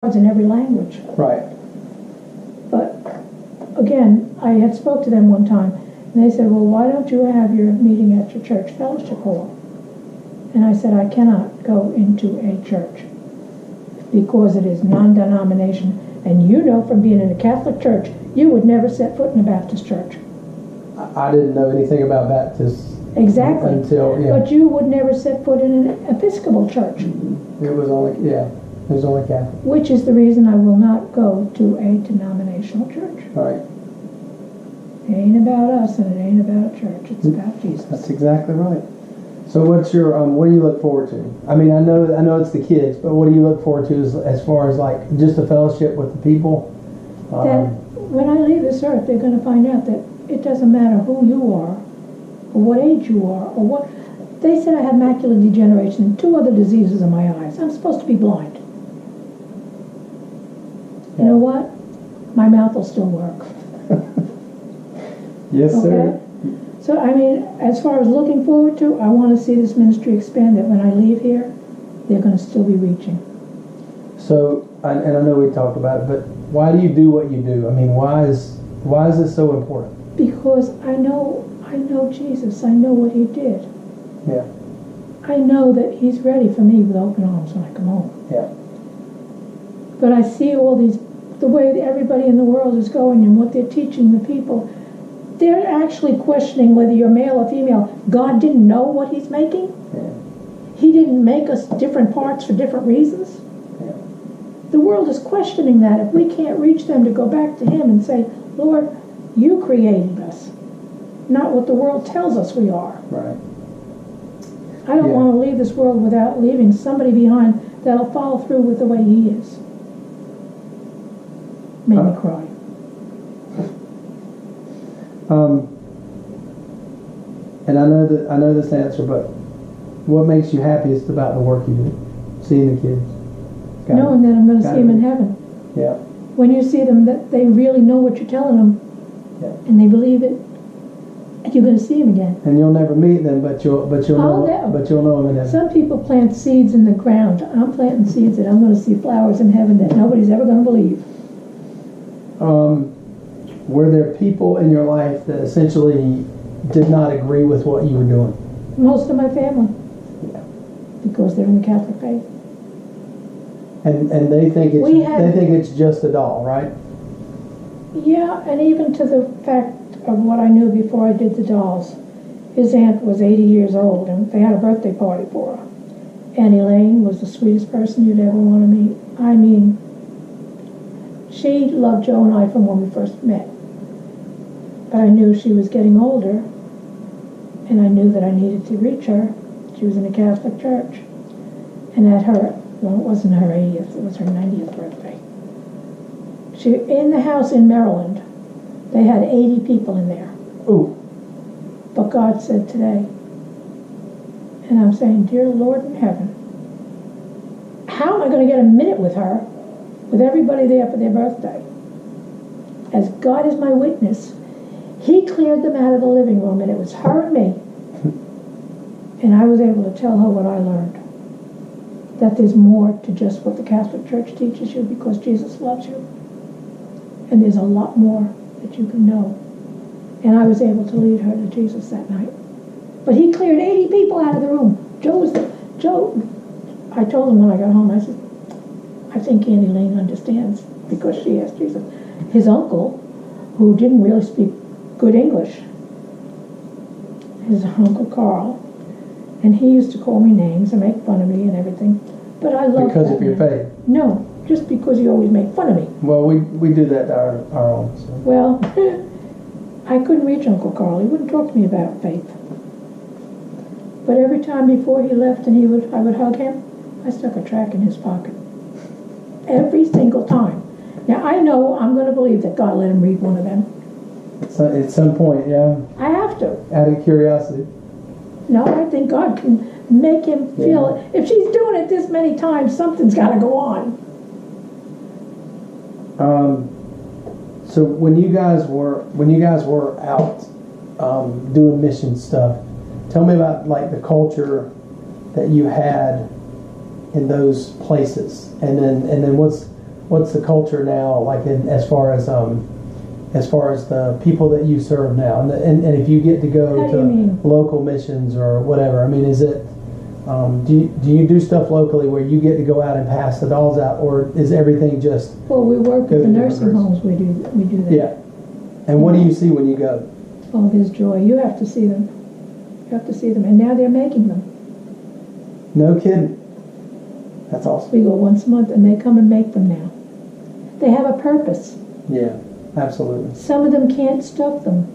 in every language. Right. But again, I had spoke to them one time, and they said, well, why don't you have your meeting at your church fellowship hall? And I said, I cannot go into a church because it is non-denomination. And you know from being in a Catholic church, you would never set foot in a Baptist church. I didn't know anything about Baptists. Exactly. Until, yeah. But you would never set foot in an Episcopal church. It was only, it was only Catholic. Which is the reason I will not go to a denominational church. Right. It ain't about us and it ain't about a church. It's about Jesus. That's exactly right. So what's your, what do you look forward to? I mean, I know it's the kids, but what do you look forward to as far as like just a fellowship with the people? That when I leave this earth, they're going to find out that it doesn't matter who you are, or what age you are, or what. They said I have macular degeneration and 2 other diseases in my eyes. I'm supposed to be blind. You know what? My mouth will still work. Yes, sir. So, I mean, as far as looking forward to, I want to see this ministry expand, that when I leave here, they're going to still be reaching. So, and I know we talked about it, but why do you do what you do? I mean, why is this so important? Because I know Jesus. I know what he did. Yeah. I know that he's ready for me with open arms when I come home. Yeah. But I see all these, the way that everybody in the world is going and what they're teaching the people. They're actually questioning whether you're male or female. God didn't know what he's making. Yeah. He didn't make us different parts for different reasons. Yeah. The world is questioning that. If we can't reach them to go back to him and say, Lord, you created us, not what the world tells us we are. Right. I don't want to leave this world without leaving somebody behind that'll follow through with the way he is. Made me cry. And I know this answer, but what makes you happiest about the work you do? Seeing the kids. Knowing that I'm going to see them in heaven. Yeah. When you see them, that they really know what you're telling them, and they believe it, and you're going to see them again. And you'll never meet them, but you'll know them in heaven. Some people plant seeds in the ground. I'm planting seeds that I'm going to see flowers in heaven that nobody's ever going to believe. Were there people in your life that essentially did not agree with what you were doing? Most of my family. Yeah. Because they're in the Catholic faith. And they think it's just a doll, right? Yeah, and even to the fact of what I knew before I did the dolls. His aunt was 80 years old, and they had a birthday party for her. Annie Lane was the sweetest person you'd ever want to meet. I mean, she loved Joe and I from when we first met. But I knew she was getting older, and I knew that I needed to reach her. She was in a Catholic church. And at her, well, it wasn't her 80th, it was her 90th birthday. In the house in Maryland, they had 80 people in there. Ooh. But God said today, and I'm saying, dear Lord in heaven, how am I going to get a minute with her, with everybody there for their birthday? As God is my witness, he cleared them out of the living room, and it was her and me. And I was able to tell her what I learned. That there's more to just what the Catholic Church teaches you, because Jesus loves you. And there's a lot more that you can know. And I was able to lead her to Jesus that night. But he cleared 80 people out of the room. Joe, I told him when I got home, I said, I think Annie Lane understands, because she asked Jesus. His uncle, who didn't really speak good English, his Uncle Carl, and he used to call me names and make fun of me and everything. But I loved because that of your man. faith? No, just because he always made fun of me. Well, we do that to our own. So. Well, I couldn't reach Uncle Carl. He wouldn't talk to me about faith. But every time before he left and I would hug him, I stuck a tract in his pocket. Every single time. Now, I know I'm going to believe that God let him read one of them. So at some point, yeah. I have to. Out of curiosity. No, I think God can make him feel it. If she's doing it this many times, something's got to go on. So when you guys were out doing mission stuff, tell me about like the culture that you had in those places, and then what's the culture now like as far as the people that you serve now, and if you get to go How do you to mean? local missions or whatever? I mean, is it do you do stuff locally where you get to go out and pass the dolls out, or is everything just Well, we work Go with the to nursing different homes, we do that. yeah? And what do you see when you go? Oh, there's joy. You have to see them. You have to see them. And now they're making them. No kidding. That's awesome. We go once a month and they come and make them now. They have a purpose. Yeah, absolutely. Some of them can't stuff them,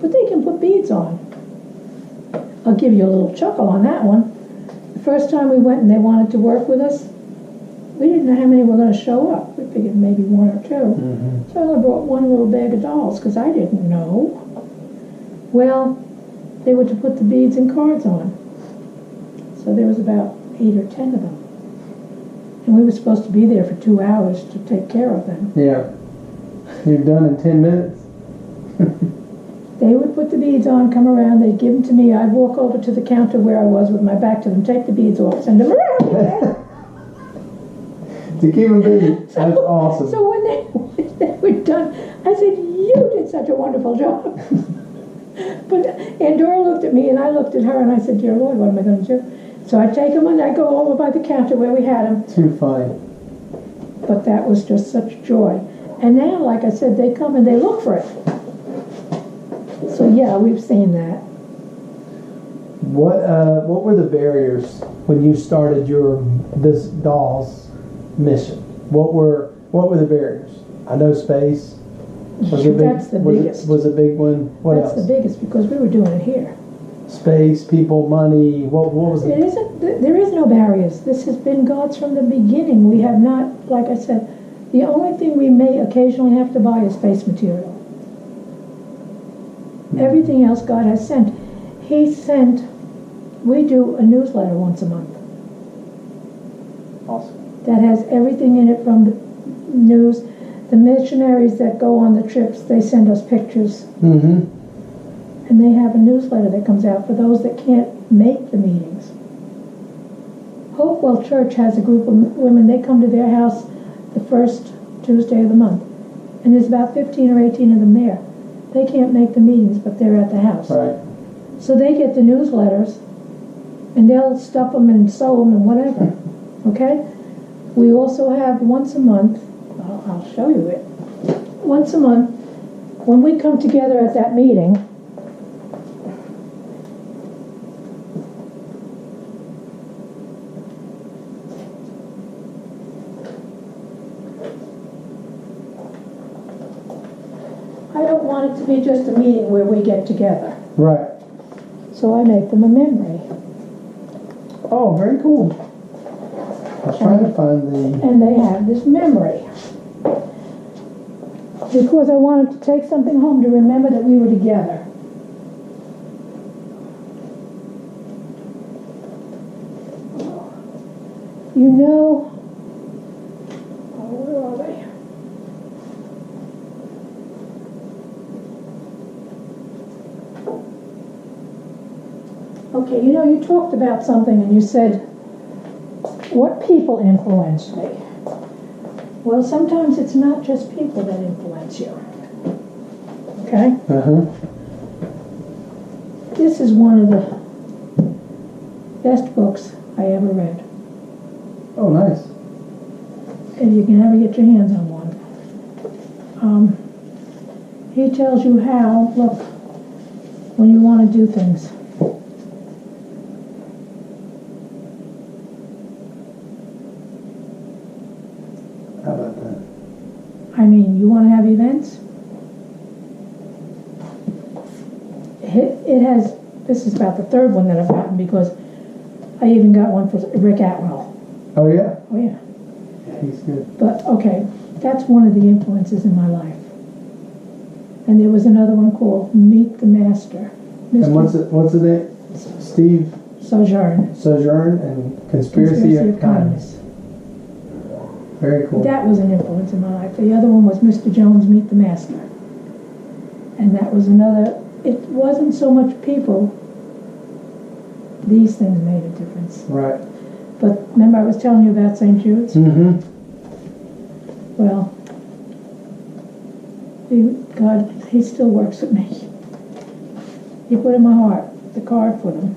but they can put beads on. I'll give you a little chuckle on that one. The first time we went and they wanted to work with us, we didn't know how many were going to show up. We figured maybe one or two. Mm-hmm. So I only brought one little bag of dolls because I didn't know. Well, they were to put the beads and cards on. So there was about 8 or 10 of them. And we were supposed to be there for 2 hours to take care of them. Yeah. You're done in 10 minutes? They would put the beads on, come around, they'd give them to me, I'd walk over to the counter where I was with my back to them, take the beads off, send them around. To keep them busy. That's awesome. So when they were done, I said, you did such a wonderful job. But Andorra looked at me and I looked at her and I said, dear Lord, what am I going to do? So I take them and I go over by the counter where we had them. Too funny. But that was just such joy. And now, like I said, they come and they look for it. So yeah, we've seen that. What were the barriers when you started this dolls mission? What were the barriers? I know space. That's the biggest. Was a big one. What else? That's the biggest because we were doing it here. Space, people, money. What was it? There is no barriers. This has been God's from the beginning. We have not, like I said, the only thing we may occasionally have to buy is space material. Everything else God has sent. We do a newsletter once a month. Awesome. That has everything in it from the news. The missionaries that go on the trips, they send us pictures. Mm-hmm. And they have a newsletter that comes out for those that can't make the meetings. Hopewell Church has a group of women. They come to their house the first Tuesday of the month. And there's about 15 or 18 of them there. They can't make the meetings, but they're at the house. Right. So they get the newsletters, and they'll stuff them and sew them and whatever. Okay? We also have once a month, I'll show you it. Once a month, when we come together at that meeting, I don't want it to be just a meeting where we get together. Right. So I make them a memory. Oh, very cool. I was trying to find the... And they have this memory. Because I wanted to take something home to remember that we were together. You know... Oh, where are they? Okay, you know, you talked about something and you said, what people influenced me? Well, sometimes it's not just people that influence you. Okay? Uh-huh. This is one of the best books I ever read. Oh, nice. If you can ever get your hands on one. He tells you how, look, when you want to do things. How about that? I mean, you want to have events? It has, this is about the third one that I've gotten because I even got one for Rick Atwell. Oh, yeah? Oh, yeah. He's good. But, okay, that's one of the influences in my life. And there was another one called Meet the Master. And what's the name? Steve Sojourn and Conspiracy of Kindness. Very cool. That was an influence in my life. The other one was Mr. Jones, Meet the Master. And that was another, it wasn't so much people, these things made a difference. Right. But remember I was telling you about St. Jude's? Mm-hmm. Well, God, he still works with me. He put in my heart the card for them.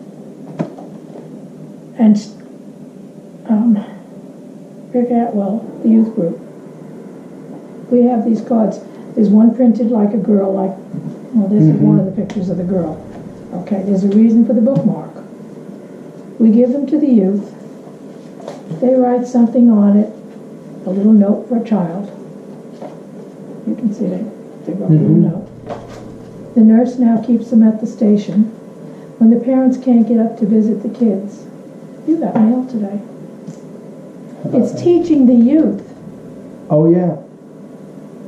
And Rick Atwell, the youth group, we have these cards. There's one printed like a girl, this is one of the pictures of the girl. Okay, there's a reason for the bookmark. We give them to the youth. They write something on it, a little note for a child. You can see they wrote a little note. The nurse now keeps them at the station. When the parents can't get up to visit the kids, you got mail today. It's teaching the youth. Oh, yeah.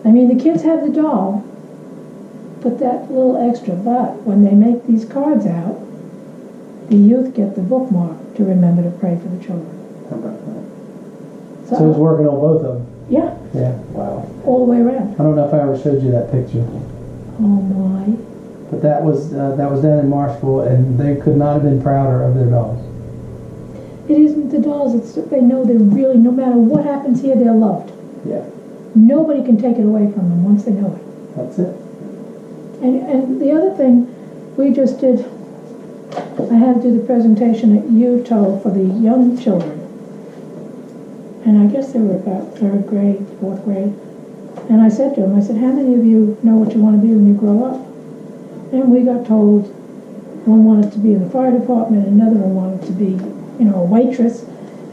I mean, the kids have the doll, but that little extra, but when they make these cards out, the youth get the bookmark to remember to pray for the children. How about that? So it's working on both of them? Yeah. Yeah, wow. All the way around. I don't know if I ever showed you that picture. Oh, my. But that was down in Marshville, and they could not have been prouder of their dolls. It isn't the dolls, it's that they know they're really, no matter what happens here, they're loved. Yeah. Nobody can take it away from them once they know it. That's it. And the other thing, we just did, I had to do the presentation at UTO for the young children. And I guess they were about 3rd grade, 4th grade. And I said to them, how many of you know what you want to be when you grow up? And we got told one wanted to be in the fire department, another one wanted to be, a waitress,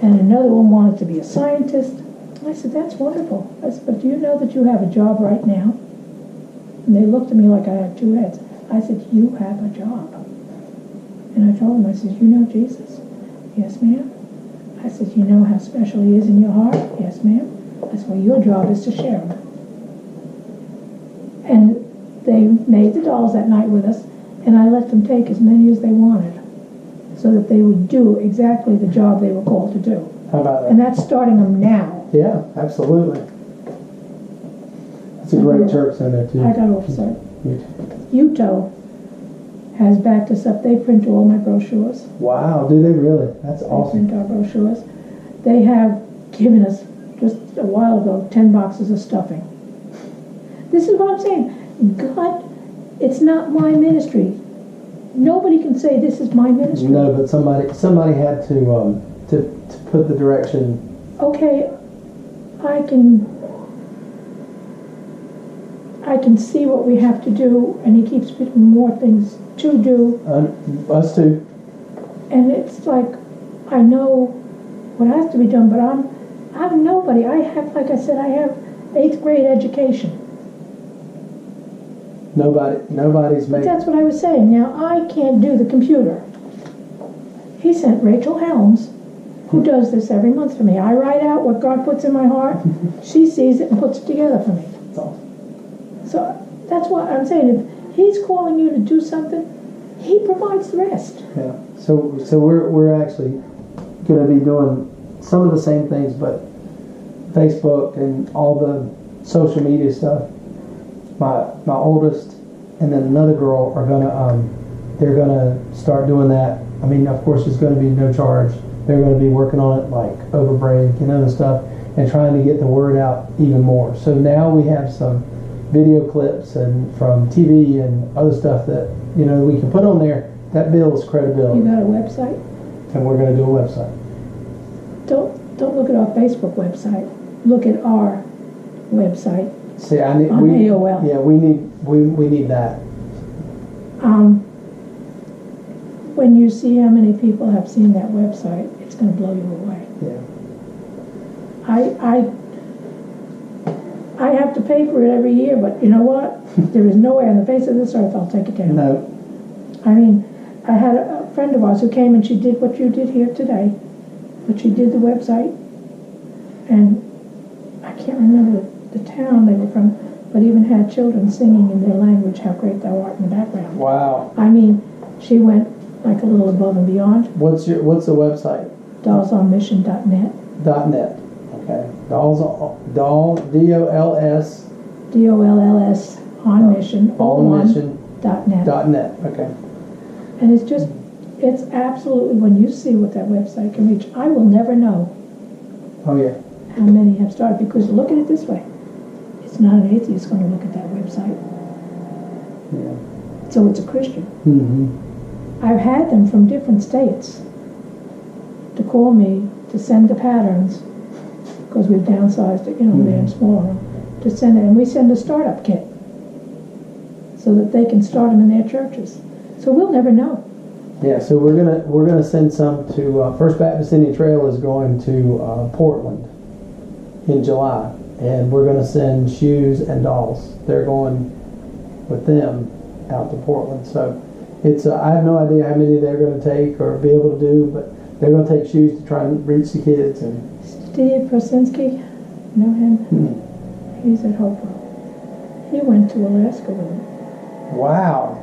and another one wanted to be a scientist. I said, that's wonderful. I said, but do you know that you have a job right now? And they looked at me like I had 2 heads. I said, you have a job. And I told them, I said, you know Jesus? Yes, ma'am. I said, you know how special he is in your heart? Yes, ma'am. I said, well, your job is to share him. And they made the dolls that night with us, and I let them take as many as they wanted so that they would do exactly the job they were called to do. How about that? And that's starting them now. Yeah, absolutely. It's a great church in there, too. I got off, sorry. UTO has backed us up. They print all my brochures. Wow, do they really? That's awesome. They print our brochures. They have given us, just a while ago, 10 boxes of stuffing. This is what I'm saying. God, it's not my ministry. Nobody can say this is my ministry. No, but somebody had to put the direction. Okay, I can see what we have to do, and he keeps putting more things to do. Us too. And it's like, I know what has to be done, but I'm nobody. I have, like I said, I have 8th grade education. Nobody's But made. that's what I was saying. Now, I can't do the computer. He sent Rachel Helms, who does this every month for me. I write out what God puts in my heart. She sees it and puts it together for me. That's awesome. So that's what I'm saying. If he's calling you to do something, he provides the rest. Yeah. So we're actually going to be doing some of the same things, but Facebook and all the social media stuff. My oldest and then another girl are they're gonna start doing that. I mean, of course, it's going to be no charge. They're going to be working on it like over break and other stuff, and trying to get the word out even more. So now we have some video clips and from TV and other stuff that we can put on there. That builds credibility. You got a website? And we're going to do a website. Don't look at our Facebook website. Look at our website. See, On AOL. Yeah, we need that. When you see how many people have seen that website, it's going to blow you away. Yeah. I have to pay for it every year, but you know what? There is no way on the face of this earth I'll take it down. No. I mean, I had a friend of ours who came and she did what you did here today, but she did the website, and I can't remember the town they were from, but even had children singing in their language, How Great Thou Art, in the background. Wow. I mean, she went like a little above and beyond. What's the website? Dollsonmission.net. .net. Okay. Dolls DOLS. DOLLS on mission. .net. .net. Okay. And it's absolutely, when you see what that website can reach, I will never know Oh yeah. how many have started, because look at it this way. It's not an atheist going to look at that website. Yeah. So it's a Christian. Mm-hmm. I've had them from different states to call me to send the patterns, because we've downsized it, made them smaller, to send it, and we send a startup kit so that they can start them in their churches. So we'll never know. Yeah, so we're gonna send some to First Baptist Indian Trail is going to Portland in July, and we're gonna send shoes and dolls. They're going with them out to Portland. So it's I have no idea how many they're going to take or be able to do, but they're going to take shoes to try and reach the kids. And Steve Prosinski, know him? He's at Hopewell. He went to Alaska with him. Wow.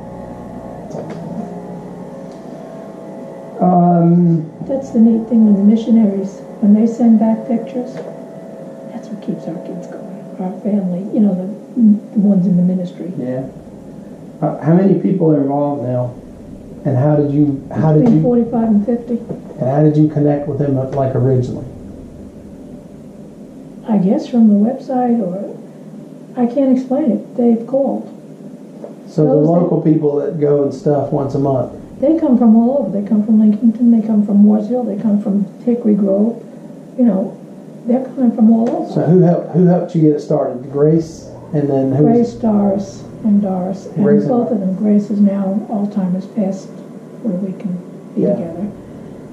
That's the neat thing with the missionaries. When they send back pictures, that's what keeps our kids going. Our family, the ones in the ministry. Yeah. How many people are involved now? And how did you Between 45 and 50. And how did you connect with them like originally? I guess from the website, or I can't explain it. They've called. So the local people that go and stuff once a month. They come from all over. They come from Lincolnton. They come from Moores Hill. They come from Hickory Grove. They're coming from all over. So who helped you get it started? Grace, and then who? Grace, Doris, and Doris, and Grace both of them. Grace is now Alzheimer's past where we can be together,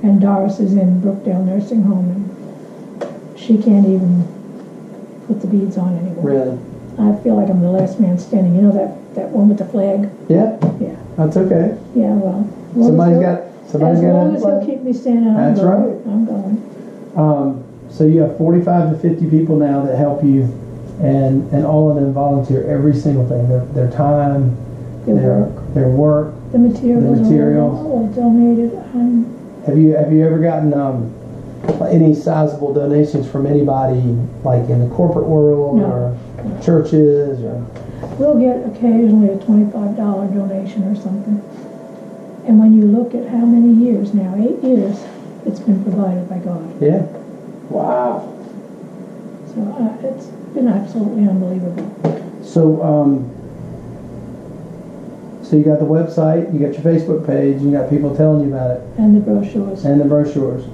and Doris is in Brookdale Nursing Home, and she can't even put the beads on anymore. Really? I feel like I'm the last man standing. You know that one with the flag? Yeah. Yeah. That's okay. Yeah. Well. Somebody's got. As long as he'll keep me standing, I'm That's going. right. I'm going. So you have 45 to 50 people now that help you, and all of them volunteer every single thing. Their time, their work, the materials are all donated. Have you ever gotten any sizable donations from anybody, like in the corporate world or churches? Or we'll get occasionally a $25 donation or something. And when you look at how many years now, 8 years, it's been provided by God. Yeah. Wow. So it's been absolutely unbelievable. So, so you got the website, you got your Facebook page, you got people telling you about it. And the brochures. And the brochures.